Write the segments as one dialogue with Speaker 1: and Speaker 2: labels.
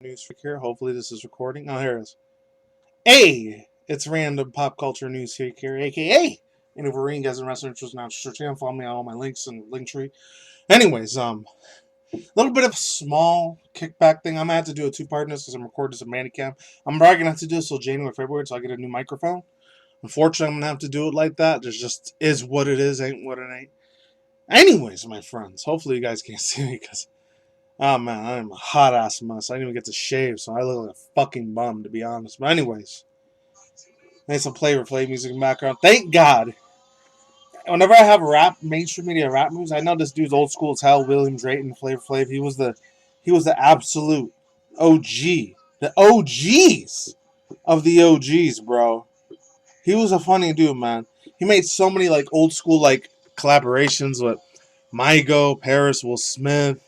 Speaker 1: news freak here. Hopefully this is recording. Oh, here it is. Hey, it's random pop culture news freak here, aka MannyTendoWolverine. Guys and wrestling interests now. Channel, follow me on all my links and Linktree. Anyways, a little bit of a small kickback thing. I'm gonna have to do a two-part this because I'm recording this at MannyCam. I'm probably gonna have to do this till January, February, so I get a new microphone. Unfortunately, I'm gonna have to do it like that. There's just is what it is, ain't what it ain't. Anyways, my friends, hopefully you guys can't see me because, oh man, I'm a hot ass mess. I didn't even get to shave, so I look like a fucking bum, to be honest. But anyways, need some Flav music in the background. Thank God. Whenever I have mainstream media rap movies, I know this dude's old school as hell. William Drayton, Flav. He was the absolute OG, the OGs of the OGs, bro. He was a funny dude, man. He made so many like old school like collaborations with Mygo, Paris, Will Smith,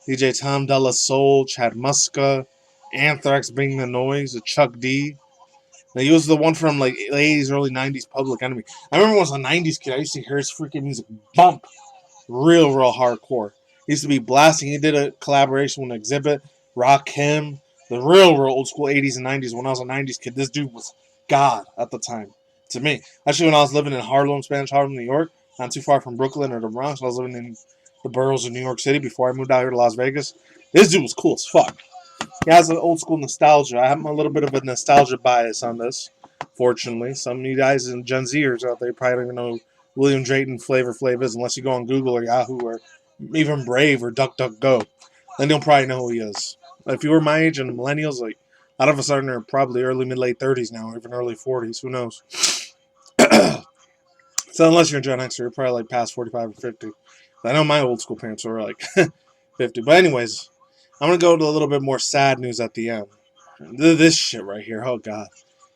Speaker 1: DJ Tom Della Soul, Chad Muska, Anthrax, Bring the Noise, with Chuck D. Now, he was the one from like late 80s, early 90s, Public Enemy. I remember when I was a 90s kid, I used to hear his freaking music bump real hardcore. He used to be blasting. He did a collaboration with Exhibit, Rakim, the real old school 80s and 90s. When I was a 90s kid, this dude was God at the time to me. Actually, when I was living in Harlem, Spanish Harlem, New York, not too far from Brooklyn or the Bronx, I was living in the boroughs of New York City before I moved out here to Las Vegas. This dude was cool as fuck. He has an old school nostalgia. I have a little bit of a nostalgia bias on this, fortunately. Some of you guys and Gen Zers out there probably don't even know who William Drayton Flav is unless you go on Google or Yahoo or even Brave or DuckDuckGo. Then you'll probably know who he is. But if you were my age and millennials, like, out of a sudden they're probably early, mid-late 30s now, or even early 40s. Who knows? So unless you're a Gen Xer, you're probably like past 45 or 50. I know my old school parents were like 50. But anyways, I'm going to go to a little bit more sad news at the end. This shit right here, oh god.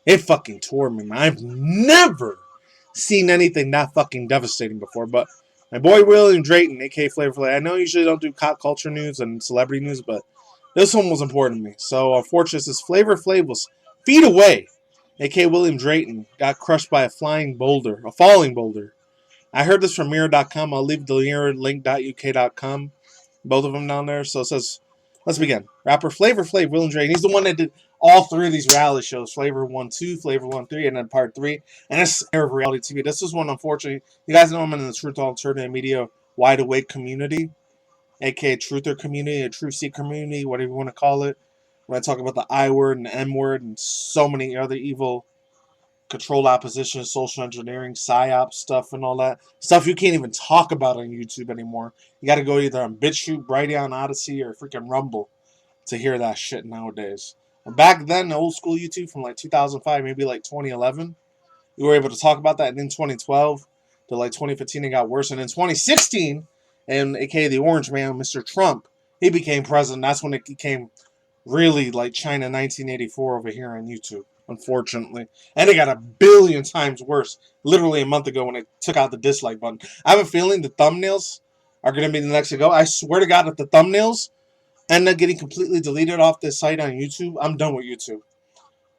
Speaker 1: It fucking tore me, man. I've never seen anything that fucking devastating before. But my boy William Drayton, a.k.a. Flav, I know I usually don't do pop culture news and celebrity news, but this one was important to me. So unfortunately, this Flav was feet away. A.k.a. William Drayton got crushed by a falling boulder. I heard this from mirror.com. I'll leave the link.uk.com. Both of them down there. So it says, let's begin. Rapper Flav, William Drayton. He's the one that did all three of these reality shows. Flavor 1, 2, Flavor 1, 3, and then part 3. And it's of reality TV. This is one, unfortunately. You guys know I'm in the Truth Alternative Media Wide Awake community. A.k.a. Truther community, a True Seek community, whatever you want to call it. When I talk about the I word and the M word and so many other evil controlled opposition, social engineering, psyop stuff and all that. Stuff you can't even talk about on YouTube anymore. You got to go either on BitChute, Brighteon, Odyssey, or freaking Rumble to hear that shit nowadays. And back then, the old school YouTube from like 2005, maybe like 2011, you were able to talk about that. And in 2012 to like 2015, it got worse. And in 2016, and a.k.a. the Orange Man, Mr. Trump, he became president. That's when it became really like China 1984 over here on YouTube, unfortunately. And it got a billion times worse literally a month ago when it took out the dislike button. I have a feeling the thumbnails are going to be the next to go. I swear to God, if the thumbnails end up getting completely deleted off this site on YouTube, I'm done with YouTube.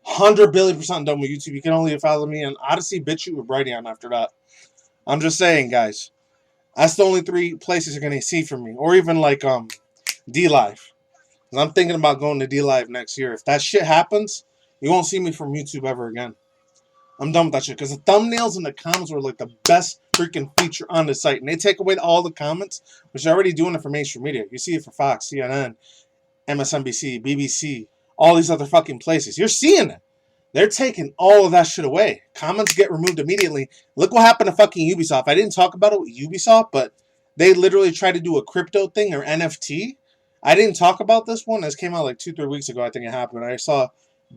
Speaker 1: 100 billion% done with YouTube. You can only follow me on Odyssey, BitChute, or Brighteon after that. I'm just saying, guys. That's the only 3 places you're going to see from me. Or even like D-Live. I'm thinking about going to D-Live next year. If that shit happens, you won't see me from YouTube ever again. I'm done with that shit. Because the thumbnails and the comments were like the best freaking feature on the site. And they take away all the comments, which they're already doing it for mainstream media. You see it for Fox, CNN, MSNBC, BBC, all these other fucking places. You're seeing it. They're taking all of that shit away. Comments get removed immediately. Look what happened to fucking Ubisoft. I didn't talk about it with Ubisoft, but they literally tried to do a crypto thing or NFT. I didn't talk about this one. This came out like 2-3 weeks ago, I think it happened. I saw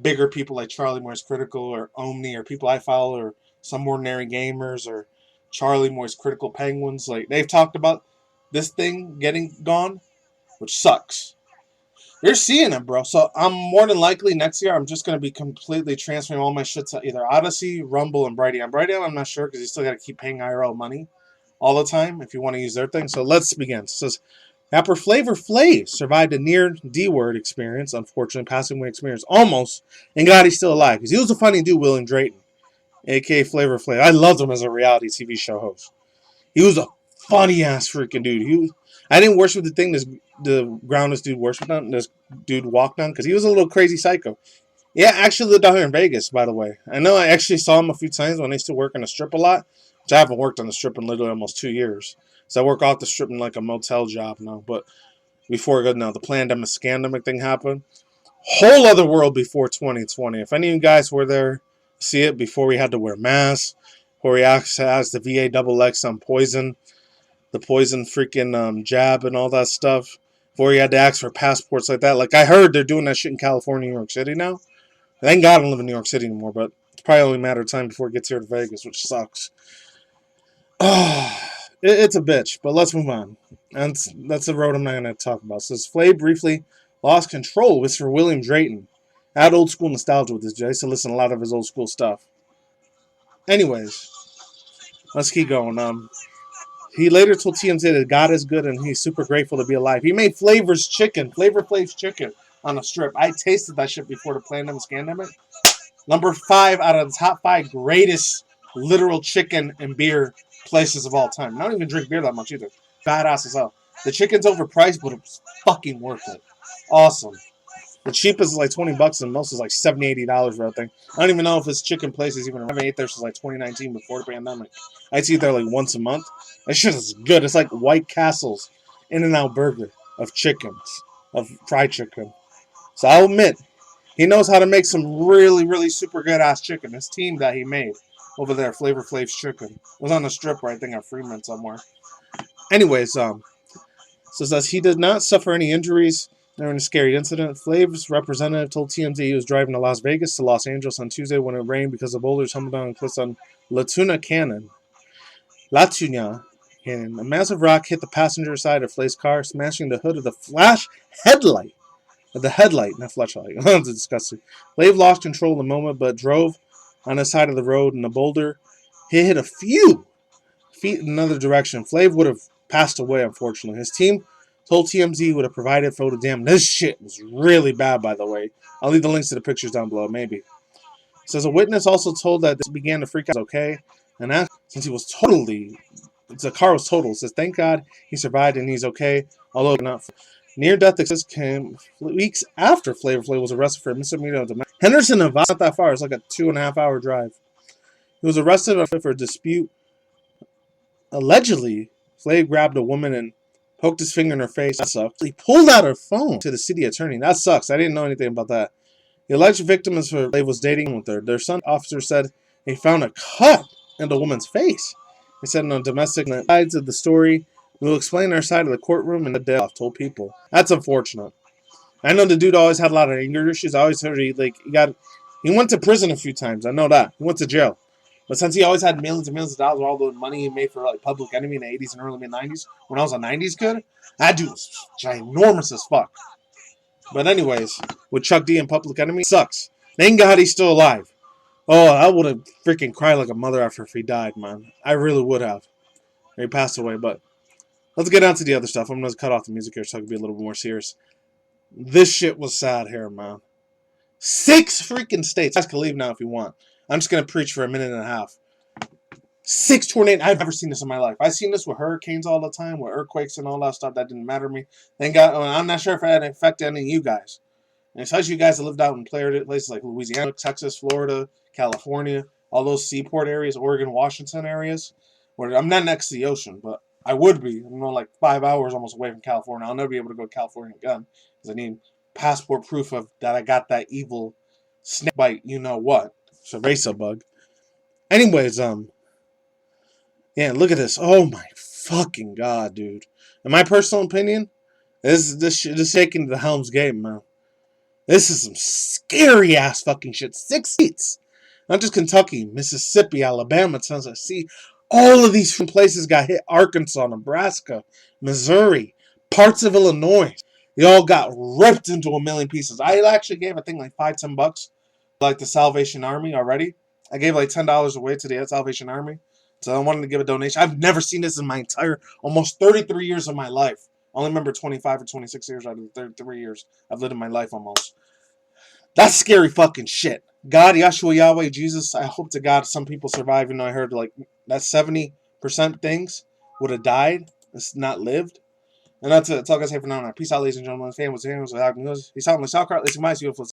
Speaker 1: bigger people like Charlie Moore's Critical or Omni or people I follow or Some Ordinary Gamers or Charlie Moore's Critical Penguins. Like, they've talked about this thing getting gone, which sucks. You're seeing it, bro. So I'm more than likely next year, I'm just going to be completely transferring all my shit to either Odyssey, Rumble, and Brighteon. Brighteon, I'm not sure because you still got to keep paying IRL money all the time if you want to use their thing. So let's begin. It says, rapper Flav survived a near D-word experience, unfortunately, passing away experience, almost, and glad he's still alive. Because he was a funny dude, William Drayton, a.k.a. Flav. I loved him as a reality TV show host. He was a funny-ass freaking dude. I didn't worship the thing the ground this dude worshiped on, this dude walked on, because he was a little crazy psycho. Yeah, actually lived out here in Vegas, by the way. I know I actually saw him a few times when I used to work on the strip a lot, which I haven't worked on the strip in literally almost 2 years. So I work off the strip in like a motel job now. But before the pandemic, scandemic thing happened, whole other world before 2020. If any of you guys were there, see it before we had to wear masks, before we actually has the VA double X on poison, the poison freaking jab and all that stuff, before you had to ask for passports like that. Like I heard they're doing that shit in California, New York City now. Thank God I don't live in New York City anymore, but it's probably only a matter of time before it gets here to Vegas, which sucks. It's a bitch, but let's move on. And that's the road I'm not going to talk about. So Flav briefly lost control with Sir William Drayton. I had old school nostalgia with this dude. I used to listen to a lot of his old school stuff. Anyways, let's keep going. He later told TMZ that God is good and he's super grateful to be alive. He made Flavor Flav's chicken on a strip. I tasted that shit before the pandemic, scandemic. Number 5 out of the top 5 greatest literal chicken and beer places of all time. I don't even drink beer that much either. Badass as hell. The chicken's overpriced, but it's fucking worth it. Awesome. The cheapest is like $20 and most is like $70, $80 for that thing. I don't even know if this chicken place is even. I haven't ate there since like 2019 before the pandemic. I eat there like once a month. That shit is good. It's like White Castle's In-N-Out burger of chickens, of fried chicken. So I'll admit, he knows how to make some really, really super good ass chicken. His team that he made over there, Flavor Flav's Chicken, was on the strip right, I think at Fremont somewhere. Anyways, so it says he did not suffer any injuries during a scary incident. Flav's representative told TMZ he was driving to Las Vegas to Los Angeles on Tuesday when it rained because the boulders tumbled down and cliffs on La Tuna Canyon. A massive rock hit the passenger side of Flav's car, smashing the hood of the headlight, not flashlight. That's disgusting. Flav lost control in the moment, but drove on the side of the road, and the boulder hit a few feet in another direction. Flav would have passed away, unfortunately. His team told TMZ would have provided photo. Damn, this shit was really bad, by the way. I'll leave the links to the pictures down below, maybe. It says a witness also told that this began to freak out. Okay, and that since he was the car was total. It says thank God he survived and he's okay, although not. Near-death excess came weeks after Flavor Flav was arrested for misdemeanor. Henderson, Nevada, not that far. It's like a 2.5-hour drive. He was arrested for a dispute. Allegedly, Flav grabbed a woman and poked his finger in her face. That sucks. He pulled out her phone to the city attorney. That sucks. I didn't know anything about that. The alleged victim is for Flav was dating with her. Their son officer said they found a cut in the woman's face. He said on domestic sides of the story, we'll explain our side of the courtroom and the day off, told people. That's unfortunate. I know the dude always had a lot of anger issues. I always heard he went to prison a few times. I know that. He went to jail. But since he always had millions and millions of dollars, all the money he made for like Public Enemy in the 80s and early mid-90s, when I was a 90s kid, that dude was ginormous as fuck. But anyways, with Chuck D and Public Enemy, sucks. Thank God he's still alive. Oh, I would have freaking cried like a mother after if he died, man. I really would have. He passed away, but let's get on to the other stuff. I'm going to cut off the music here so I can be a little bit more serious. This shit was sad here, man. 6 freaking states. You guys can leave now if you want. I'm just going to preach for a minute and a half. 6 tornadoes. I've never seen this in my life. I've seen this with hurricanes all the time, with earthquakes and all that stuff. That didn't matter to me. Thank God. I'm not sure if it had affected any of you guys. And especially you guys that lived out in places like Louisiana, Texas, Florida, California, all those seaport areas, Oregon, Washington areas. Where I'm not next to the ocean, but I would be. I'm like 5 hours almost away from California. I'll never be able to go to California again because I need passport proof of that I got that evil snake bite. You know what? It's a racer bug. Anyways, yeah, look at this. Oh my fucking god, dude. In my personal opinion, this is taking the Helm's Game, man. This is some scary ass fucking shit. 6 states, not just Kentucky, Mississippi, Alabama, Tennessee. All of these places got hit. Arkansas, Nebraska, Missouri, parts of Illinois. They all got ripped into a million pieces. I actually gave, I think, like $5-10, like the Salvation Army already. I gave like $10 away to the Salvation Army. So I wanted to give a donation. I've never seen this in my entire, almost 33 years of my life. I only remember 25 or 26 years out of the 33 years I've lived in my life almost. That's scary fucking shit. God, Yahshua, Yahweh, Jesus, I hope to God some people survive. You know, I heard like that 70% things would have died. It's not lived. And that's it. That's all I gotta say for now. Peace out, ladies and gentlemen. Famous. He's talking like Sauerkraut. Listen, my beautiful.